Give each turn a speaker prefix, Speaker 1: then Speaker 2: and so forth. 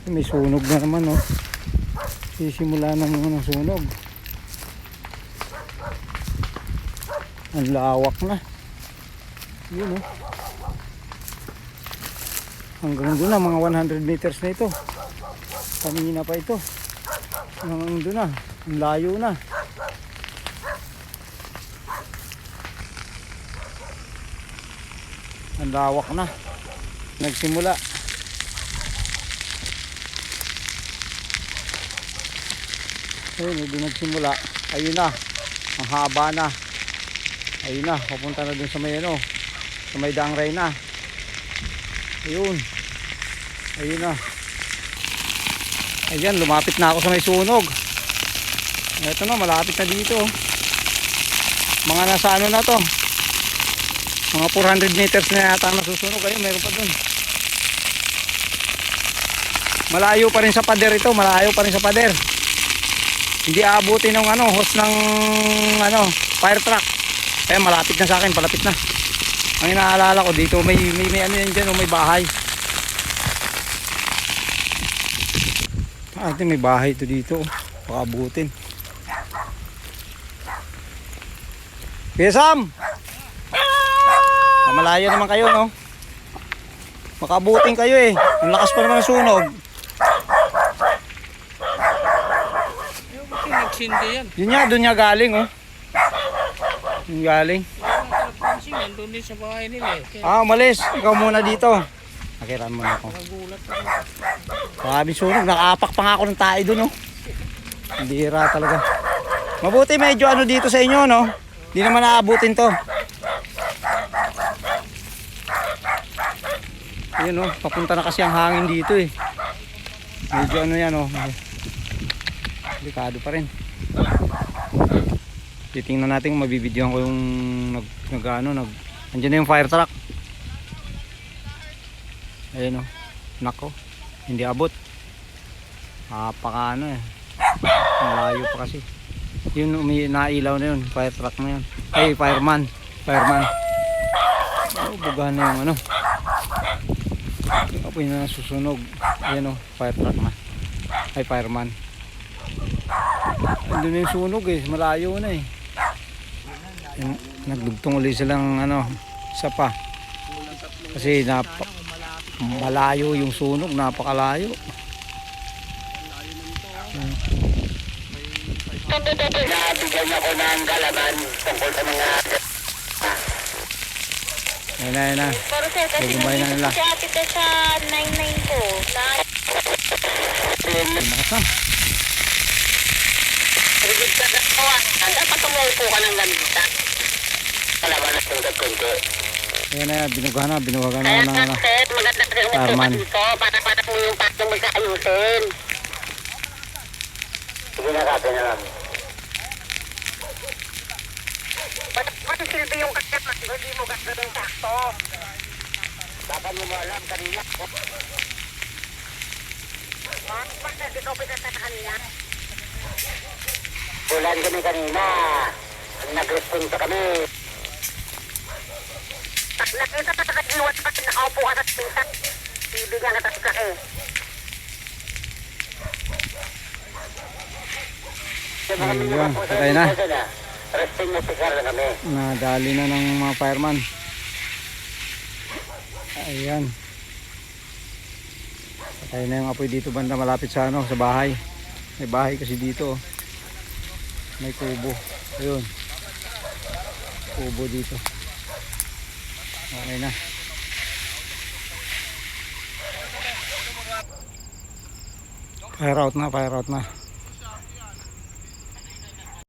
Speaker 1: May sunog na naman, oh. Sisimula na naman ang sunog. Ang lawak na. Yun, oh. Hanggang doon na, mga 100 meters na ito. Kanina pa ito. Hanggang doon na. Ang layo na. Ang lawak na. Nagsimula. Ayun, doon nagsimula. Ayun na. Ang haba na. Ayun na. Papunta na doon sa may ano. Sa may Dangray na. Ayun. Ayun na. Ayan, lumapit na ako sa may sunog. Ito na, malapit na dito. Mga nasa ano na to. Mga 400 meters na yata nasusunog. Ayun, mayroon pa dun. Malayo pa rin sa pader ito. Malayo pa rin sa pader. Hindi aabutin ng ano, hose ng ano, fire truck. Kaya malapit na sa akin, palapit na. Ang inaalala ko dito, may ano yan dyan, may bahay. Ate, may bahay ito dito. Pakabutin. Kuya Sam! Malayo naman kayo, no? Makabutin kayo eh. Ang lakas pa naman ng sunog. Yun nga, doon niya galing, oh. Yung galing.
Speaker 2: Doon din sa bahay nila eh.
Speaker 1: Ah, umalis. Ikaw muna dito. Nakiran muna ako. Maraming sunog. Nakaapak pa nga ako ng tae doon, oh. Bihira talaga. Mabuti medyo ano dito sa inyo, no? Hindi naman naabutin to. Ayun, oh. Papunta na kasi ang hangin dito, eh. Medyo ano yan, oh. Delikado pa rin. Titingnan natin kung mabibidyohan ko yung andyan na yung fire truck. Ayun, oh. Nako, hindi abot. Napaka ano eh. Malayo pa kasi. Yun, nailaw na yun. Fire truck na yun. Ay, fireman. Oh, buga na yung ano. Yung apoy na susunog. Ayun, oh, fire truck na. Ay, fireman. Andun na yung sunog eh. Malayo na eh. Nagdugtong ulit silang ano, sapa. Kasi malayo yung sunog, napakalayo.
Speaker 3: Nabigyan ako ng galaman tungkol sa mga...
Speaker 1: Ayun na. Gugumbay na nila.
Speaker 4: Kasi ate sa 99 ko.
Speaker 1: Malakas na.
Speaker 3: Rigid ka na po. Dapat tumupo ka ng ganita. Kalaman na yung kunti.
Speaker 1: Ayun na, binugahan na
Speaker 3: Kaya
Speaker 1: ng ano.
Speaker 3: sir, maganda kasi umupo ka
Speaker 1: Fireman.
Speaker 3: dito para mo yung patong magkaayusin. Sige na kasi na lang. Pati silbi yung kasya kasi hindi mo gasta ng sakto. Dapat mo alam kanina. Bakit na dito pinasa na kanina? Bulan kami kanina. Nag-responsa kami. Nakita ka sa kagiwan kasi nakaupo ka sa pinta. Bibigyan ka sa kake.
Speaker 1: Ayun, patay na.
Speaker 3: Resting na pikar na kami.
Speaker 1: Nadali na ng mga fireman. Ayan. Patay na yung apoy dito banda malapit sa ano, sa bahay. May bahay kasi dito, oh. May kubo. Ayun. Kubo dito. Okay na. Fire out na.